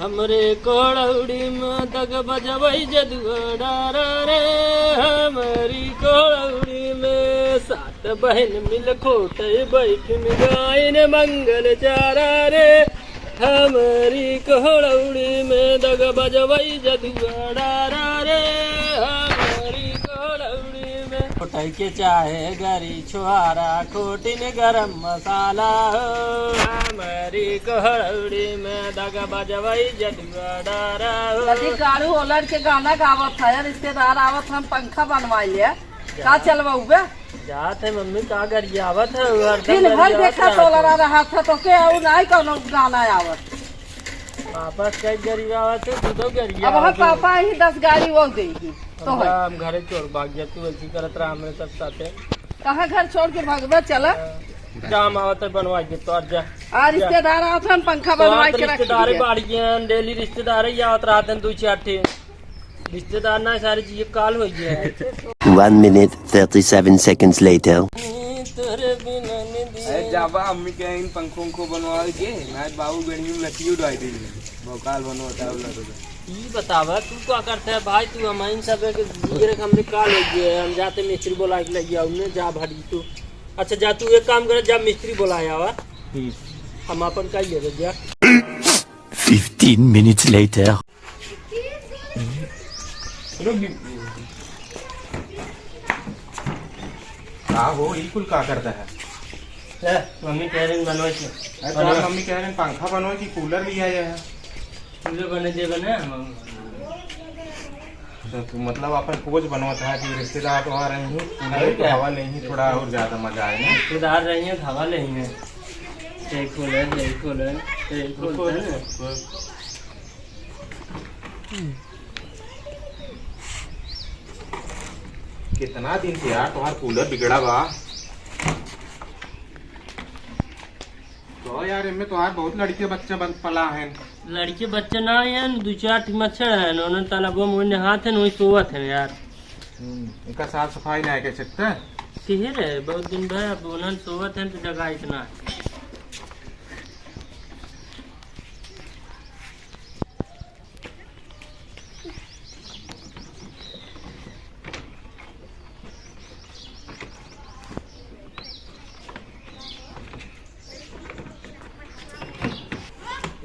हमरे कोड़ौड़ी में दग बजबई जदुआरा रे, हमारी कोड़ौड़ी में सात बहन मिल खोटे बैठन गायन मंगल चारा रे, हमारी कोड़ौड़ी में दग बजबई जदुआरा रे, हमारी कोड़ौड़ी में खोटई के चाहे गरी छुहारा खोटिन गरम मसाला हो, हमारी कोड़ौड़ी में दग बजबई जदुआरा हो। गाड़ू ओलट के गाना गावत है, रिश्तेदार आवत हम पंखा बनवाई लिया का चलवाऊ बे जात है मम्मी का गरियावत है दिन भर देखा सोलरा रहा था तो के और नहीं कोनो गाना आवत पापा कई गरियावत है तू गरिया अब हम पापा ही 10 गाड़ी वो देगी तो हम घरे छोड़ भाग गया तू ऐसी करत रहा हमरे सब साथे कहां घर छोड़ के भागबे चला जाम आवत है बनवा के तो जा आ रिश्तेदार आवत हम पंखा बनवा के रख रिश्तेदार बाड़ियां डेली रिश्तेदार ही आवत रहते हैं 2-4 रिश्तेदार ना सारी चीज काल हो गया है 1 minute 37 seconds later जाबा अम्मी के इन पंखों को बनवा के मैं बाबू गणी में लकड़ी उड़ाई दी भोकाल बनवाता है ई बतावा तू क्या करता है भाई तू हम इन सब के जीरे हमने काल हो गया हम जाते मिस्त्री बुला के ले हमने जा भड़ी तू अच्छा जा तू एक काम कर जा मिस्त्री बुलाया वा हम अपन का ले जा 15 minutes later वो बिल्कुल क्या करता है मम्मी कह रही बनवाई मम्मी कह रहे पंखा बनवाए की कूलर लिया है कूलर बने दे बने तो मतलब अपन खोज बनवाता है कि रिश्तेदार तो आ रहे हैं कूलर की हवा नहीं थोड़ा और ज्यादा मजा आए ना रिश्तेदार रही है हवा लेंगे कितना दिन से यार तुम्हारा कूलर बिगड़ा बा तो यार इनमें तुम्हारे बहुत लड़के बच्चे पला है लड़के बच्चे ना है 2-4 मच्छर है उन्होंने तालाबों में नहात है वही सोवत है यार इनका साफ सफाई नहीं कर सकते किधर है बहुत दिन भाई अब उन्होंने सोवत है तो जगह इतना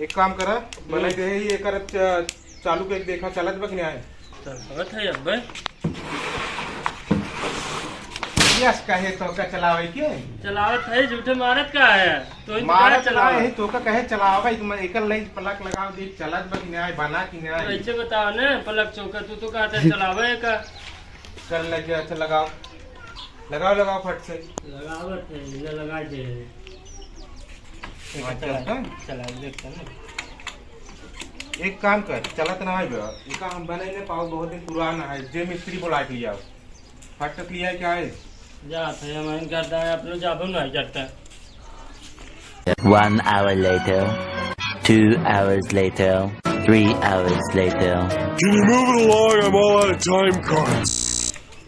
एक काम करा बना दे ये कर चालू के देखा चलत बक नहीं आए चलत है अब यस कहे तो का चलावे के चलावत है झूठे मारत का है तो मारा चलावे है तो का कहे चलावे तुम एकल नहीं पलक लगाओ देख चलत बक नहीं आए बना कि नहीं आए ऐसे बताओ ना पलक चौका तू तो कहता है चलावे का कर लगे अच्छा लगाओ लगाओ लगाओ फट से लगावत है ये लगा दे चला देखता ना एक काम कर चलत ना है इका हम बने ने पाओ बहुत दिन पुराना है जे मिस्त्री बुला के लिया फट तक लिया क्या है जाता है मन करता है अपने जाबो नहीं करता 1 hour later 2 hours later 3 hours later Can you move it along? I'm all out of time cards.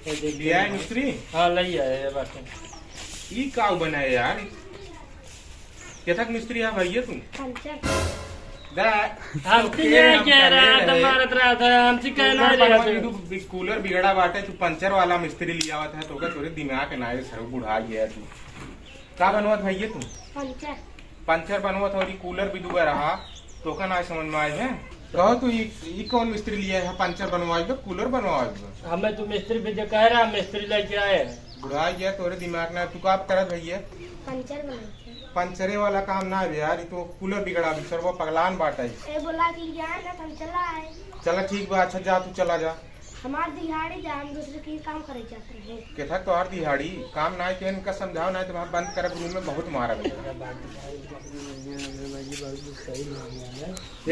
लिया है मिस्त्री हाँ लई है बात ये का बनाए यार क्या तक मिस्त्री है भैया तुम हम कह रहा था हमसे कहना है कूलर बिगड़ा बाटे तू पंचर वाला मिस्त्री लिया हुआ था तो का तोरे दिमाग के नाये सर बुढ़ा गया तू का बनवात भैया तू पंचर बनवात और कूलर भी दुआ रहा तो का ना समझ में आए है कहो तू ये कौन मिस्त्री लिया है पंचर बनवाएगा कूलर बनवाएगा हमें तो मिस्त्री भी जो कह रहा मिस्त्री लेके आए बुढ़ा गया तोरे दिमाग ना तू का करत भैया पंचरे वाला काम ना है यार तो कूलर बिगड़ा भी सर वो पगलान बाटा है बोला कि यार ना हम चला है चला ठीक बा अच्छा जा तू चला जा हमार दिहाड़ी जा हम दूसरे के काम करे जाते हैं के था तोहार दिहाड़ी काम ना है इनका समझाओ ना तो बंद कर रूम में बहुत मारा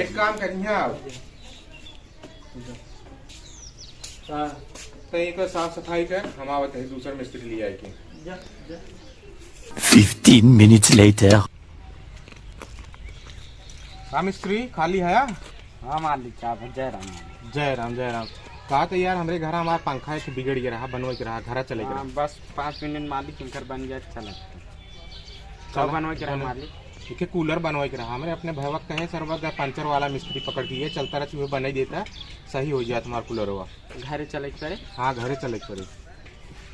एक काम करिए आप तो एक साफ सफाई कर हम आवत है दूसरा मिस्त्री लिया है के 15 minutes later हाँ मिस्त्री खाली है हाँ मालिक साहब जय राम जय राम जय राम कहा तो यार हमारे घर हमारा पंखा है बिगड़ गया रहा बनवा के रहा घर चले गया बस 5 मिनट मालिक घर बन गया चला कब बनवा के रहा मालिक देखिए कूलर बनवा के रहा, मैंने अपने भैया कहे सर वह पंचर वाला मिस्त्री पकड़ दिए, चलता रहा चूहे बना देता, सही हो जाए तुम्हारा कूलर हुआ। घरे चले के पड़े, हाँ घरे चले के पड़े।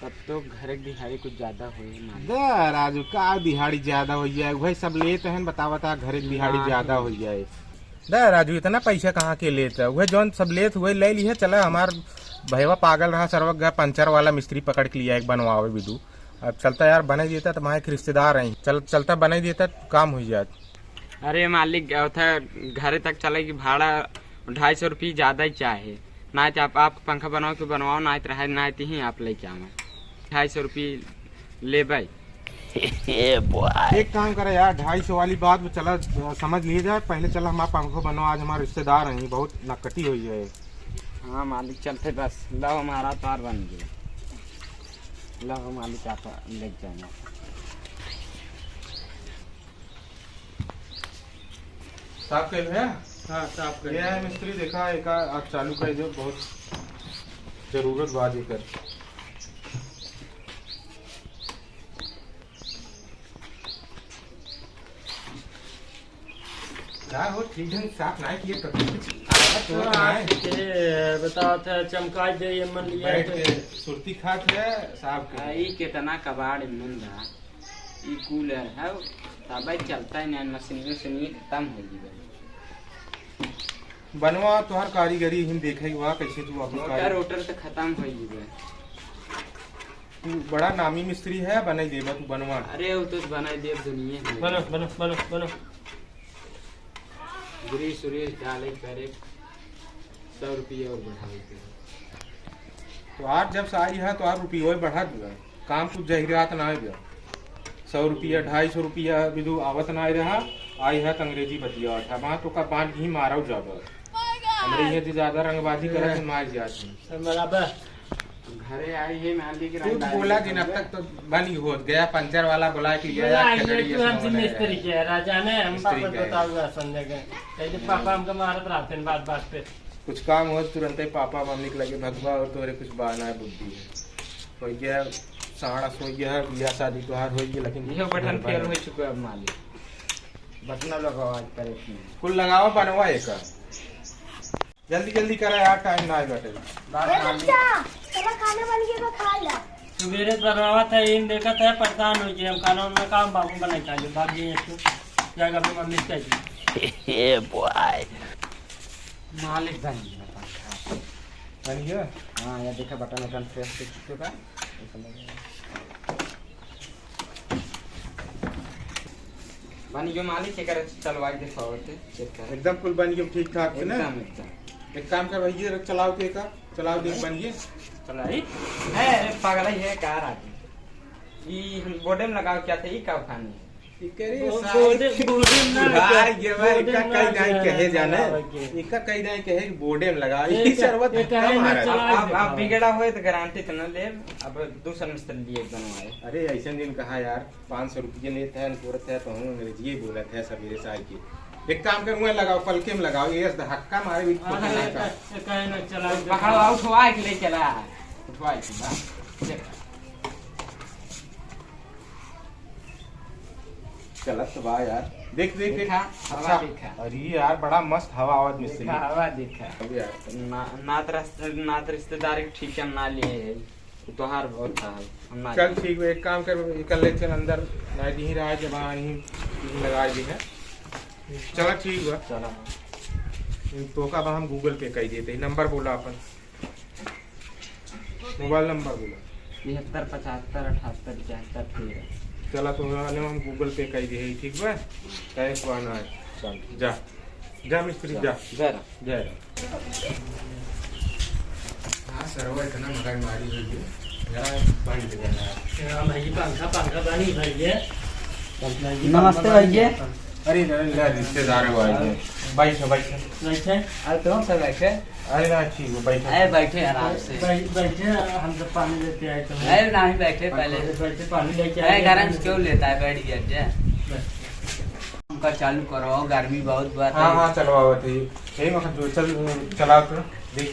तब तो घरे की दिहाड़ी कुछ ज्यादा हुई मालिक। दे राजू का दिहाड़ी ज्यादा हो जाए भाई, सब लेते हैं बता बता घरे की दिहाड़ी ज्यादा हो जाए। दे राजू इतना पैसा कहाँ के लेते वह जौन सब लेत हुए ले लिए। चला हमार भैया पागल रहा सर्वक गया पंचर वाला मिस्त्री पकड़ के लिया एक बनवावे विदू। अब चलता यार बना देता तो हमारे रिश्तेदार हैं, चलता बना देता काम हो जाता। अरे मालिक गया था घरे तक चले की भाड़ा 250 रुपये ज्यादा ही चाहे, ना तो आप पंखा बनाओ के बनवाओ, ना तो रहे ना तो ही आप लेके आवे 250 रुपये ले भाई। एक काम करे यार 250 वाली बात में चला समझ लिए जाए, पहले चला हमारा पंखा बनवा, आज हमारे रिश्तेदार हैं बहुत नकटी हो जाए। हाँ मालिक चलते बस लो हमारा तार बन गया, लो मालिक आप ले जाएंगे। साफ कर भैया। हाँ साफ कर ये है मिस्त्री देखा एक आज चालू कर जो बहुत जरूरत बात ही कर। यार वो ठीक ढंग साफ नहीं किए तो बताओ था चमका दे ये मन लिया बैठ के सुरती खात है साफ कर। ई कितना कबाड़ मन रहा, ई कूलर है तब चलता ही नहीं, मशीन खत्म हो गई। बनवा तुहार कारीगरी हम देखे हुआ कैसे तू अपनी मोटर वोटर तो खत्म हो गई। तू बड़ा नामी मिस्त्री है, बनाई देबा तू बनवा। अरे वो तो बना दे दुनिया में। बनो बनो बनो बनो ग्रीस उरीस डाले करे 100 रुपये और बढ़ावे के। तो आज जब से आई है तो आज रुपये बढ़ा दिया, काम कुछ जहिरात ना गया। 100 रुपया 250 रुपया बिदु आवत ना रहा, आई है तो अंग्रेजी बतिया था वहाँ तो का बांध ही मारा जाबा। हमरे ये जो ज्यादा रंगबाजी करे तो मार जाते बराबर। घरे आई है मालिक तू बोला कि अब तक तो बनी हो गया पंचर वाला बोला कि गया तू हमसे मिस्त्री के राजा ने हम पापा बताऊंगा संजय के कहे पापा हमको मारत रहते हैं बात बात पे। कुछ काम हो तुरंत ही पापा मम्मी के लगे भगवा और तोरे कुछ बहाना है बुद्धि है हो गया साड़ा सो गया बियाह शादी त्योहार हो गया। लेकिन ये बटन फेल हो चुका है अब मालिक, बटन लगाओ आज करे कुल लगाओ बनवा एक जल्दी जल्दी करा यार टाइम ना बैठे। चलो खाना बन गया तो खा ला। सवेरे बनवा था इन देखा था परेशान हो गए हम खाना में काम बाबू बनाई चाहिए भाग गए तू जाएगा अपनी मम्मी चाहिए। मालिक बन गया बन गया। हाँ ये देखा बटन वटन फ्रेश हो चुका। बन गया मालिक के करे चलवा के दिखाओ चेक कर एकदम कुल बन गया ठीक ठाक है ना। एकदम एकदम एक काम कर भैया चलाओ के का चलाओ देख बन गया। चलाई है पागल है कार आदमी ई हम बोर्डे में लगाओ क्या थे ई का खानी बोर्डे में लगा आप बिगड़ा हुए तो गारंटी तो न ले। अब दूसरा मिस्त्री लिए बनवाए। अरे ऐसा दिन कहा यार 500 रुपये लेते हैं पूरत है तो हम अंग्रेजी बोला था सवेरे से आई की। एक काम करूँगा लगाओ पलके में लगाओ ये धक्का मारे पकड़ो उठवा के ले चला उठवा चलत तो बा यार देख देख देखा अच्छा देखा। अरे यार बड़ा मस्त हवा आवत मिस्त्री हवा देखा अब यार नात रिश्तेदारी ठीक है ना लिए त्योहार बहुत था हम ना चल ठीक है एक काम कर निकल ले चल अंदर ना दी रहा जब ही लगा दी है। चलो ठीक है चलो तो का हम गूगल पे कर देते नंबर बोला अपन मोबाइल नंबर बोला 73 75 78 74 13। चला तो हम गूगल पे कर दिए ठीक है कैश बना है। चल जा जा मिस्त्री जा जरा जय हाँ सरवर इतना मकान मारी हुई है जरा बंद देना भाई पंखा पंखा बनी भाई नमस्ते भैया। अरे रिश्तेदार भाई बैठे बैठे बैठे अरे तुम सब बैठे। अरे ना ठीक है बैठे अरे बैठे आराम से बैठे हम सब पानी लेते आए तो अरे नहीं बैठे पहले बैठे पानी लेके अरे आए गरम क्यों लेता है बैठ गया उनका चालू करो गर्मी बहुत बात हाँ हाँ चलवाओ थे यही वक्त जो चल चलाओ तो देख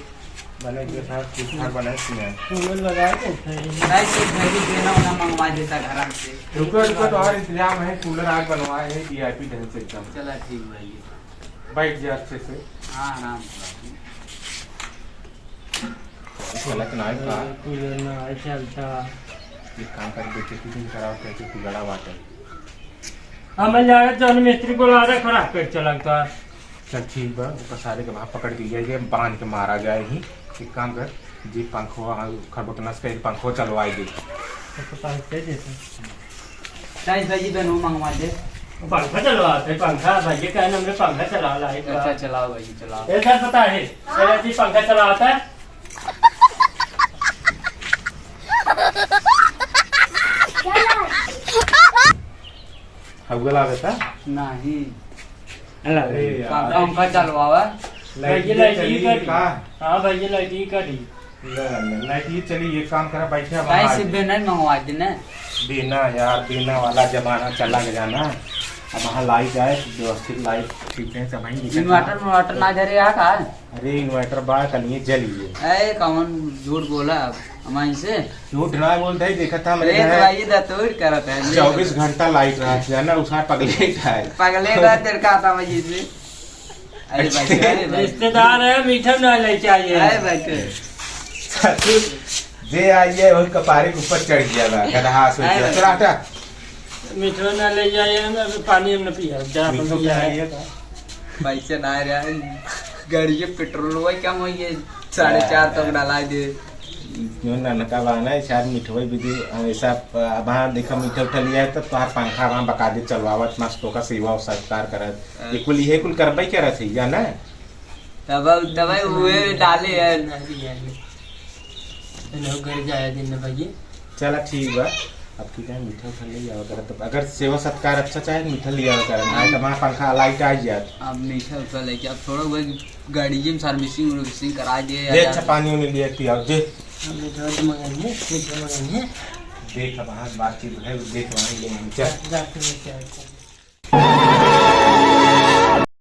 बने के साथ कुछ घर बनाए सुना कूलर लगाए तो नहीं सिर्फ मैं भी देना होना मंगवा देता घर से। रुको तो और इंतजाम है, कूलर आज बनवाए हैं वीआईपी ढंग से एकदम। चला ठीक भाई। बैठ जा अच्छे से। हाँ आराम गलत ना है का कूलर ना चलता। एक काम कर बेटे की दिन कराओ कैसे तू गड़ा वाटे। हम जाए जौन मिस्त्री बोला रहा खराब पेट चलता। चल ठीक बा, ऊपर सारे के वहाँ पकड़ दिया ये बांध के मारा जाए ही। एक काम कर जी पंखो खरबोटनस का एक पंखो चलवाई दे। साइज भाई बनो मंगवा दे। पंखा चलवाते पंखा भाई कहना हमने पंखा चला ला है। अच्छा चलाओ भाई चलाओ। ऐसा पता है मेरा जी पंखा चलाता है। हवगला बेटा नहीं अरे यार पंखा चलवावा। ये लाइट का हां भाई ये लाइट का दी लाइट ये चली। एक काम करा बैठे साइज से बेना मंगवा देना। बिना यार बिना वाला जमाना चला गया ना। अब वहाँ लाइट आए व्यवस्थित लाइट ठीक है सब वहीं इन्वर्टर ना धरे आ का। अरे इन्वर्टर बा कलिए जलिए। ए कौन झूठ बोला हमारे से। झूठ ना बोलते ही देखा था मेरे ले घर भाई दतूर करत है 24 घंटा लाइट रहा है ना। उसका पगले था पगले का तेरे का था मजी से। अरे भाई रिश्तेदार है मीठा ना ले चाहिए। अरे भाई जे आइए और कपारे के ऊपर चढ़ गया था गधा से चला हटा। मीठा ना ले जाइए पानी हम न पिया जा मीठो पिया है। खाइए पैसे ना रहा गाड़ी के पेट्रोल वही कम हुई है 4.5 तक डाला दे। क्यों ना नका बहाना है शायद मिठवाई विधि ऐसा। वहाँ देखा मीठा उठा लिया है तो तुम्हार पंखा वहाँ बकायदे चलवावत मस्तों का सेवा और सत्कार करत। ये कुल ये कुल करबई क्या रही या ना। दवाई हुए डाले है। घर जाए दिन भाई। चला ठीक बा। अब की टाइम मीठा उठा ले जाओ कर। तो अगर सेवा सत्कार अच्छा चाहे मीठा लिया कर ना तो वहाँ पंखा लाइट आ जात। अब मीठा उठा लेके अब थोड़ा वही गाड़ी में सर्विसिंग करा दिए। जे अच्छा पानी उन्हें लिया थी अब जे मीठा मंगाएंगे मीठा मंगाएंगे। देख अब वहाँ बातचीत है देख वहाँ ले चल जाके लेके आए।